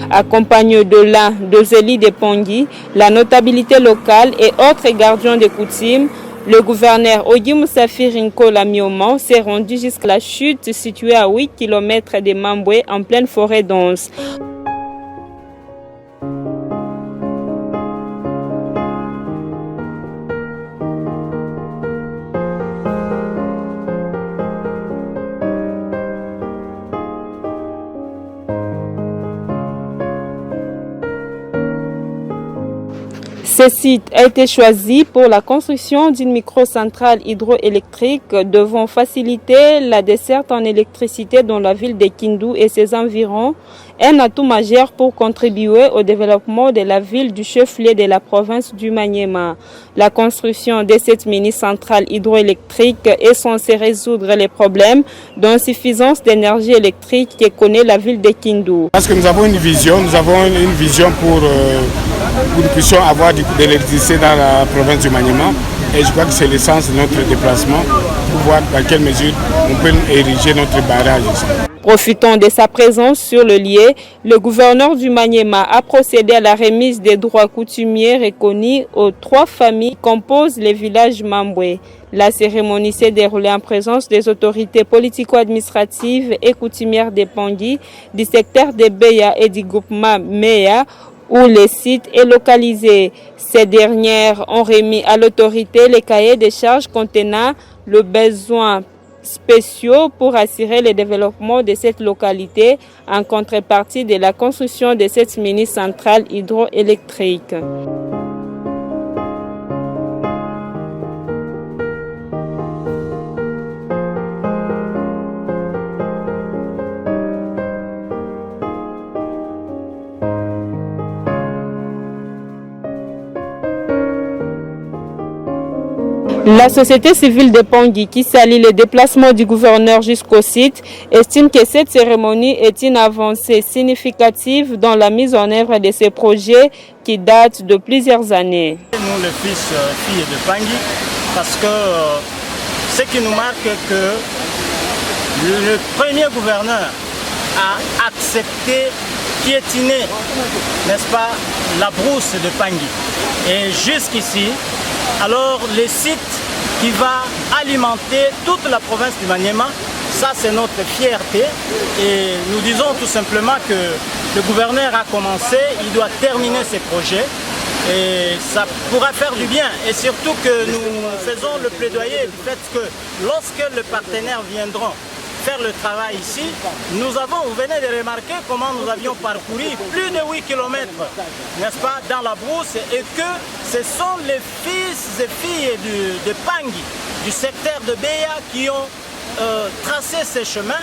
Accompagnés de l'un de Zélie de Pongui, la notabilité locale et autres gardiens de coutumes, le gouverneur Ogi Moussafir Nkola Mioman s'est rendu jusqu'à la chute située à 8 km de Mamboué en pleine forêt dense. Ce site a été choisi pour la construction d'une microcentrale hydroélectrique devant faciliter la desserte en électricité dans la ville de Kindu et ses environs, un atout majeur pour contribuer au développement de la ville du chef-lieu de la province du Maniema. La construction de cette mini-centrale hydroélectrique est censée résoudre les problèmes d'insuffisance d'énergie électrique que connaît la ville de Kindu. Parce que nous avons une vision pour que nous puissions avoir de l'électricité dans la province du Maniema. Et je crois que c'est l'essence de notre déplacement pour voir dans quelle mesure on peut ériger notre barrage ici. Profitant de sa présence sur le lieu, le gouverneur du Maniema a procédé à la remise des droits coutumiers reconnus aux 3 familles qui composent le village Mamboué. La cérémonie s'est déroulée en présence des autorités politico-administratives et coutumières de Pongui, du secteur de Beya et du groupement Meya, où le site est localisé. Ces dernières ont remis à l'autorité les cahiers de charges contenant le besoin spéciaux pour assurer le développement de cette localité en contrepartie de la construction de cette mini-centrale hydroélectrique. La société civile de Pongui, qui salue le déplacement du gouverneur jusqu'au site, estime que cette cérémonie est une avancée significative dans la mise en œuvre de ces projets qui datent de plusieurs années. Nous, les filles de Pongui, parce que ce qui nous marque est que le premier gouverneur a accepté piétiner, n'est-ce pas, la brousse de Pongui. Et jusqu'ici, alors le site qui va alimenter toute la province du Maniema, ça c'est notre fierté et nous disons tout simplement que le gouverneur a commencé, il doit terminer ses projets et ça pourra faire du bien et surtout que nous faisons le plaidoyer du fait que lorsque les partenaires viendront faire le travail ici, vous venez de remarquer comment nous avions parcouru plus de 8 km, n'est-ce pas, dans la brousse et que ce sont les fils et filles de Pongui, du secteur de Beya qui ont tracé ces chemins.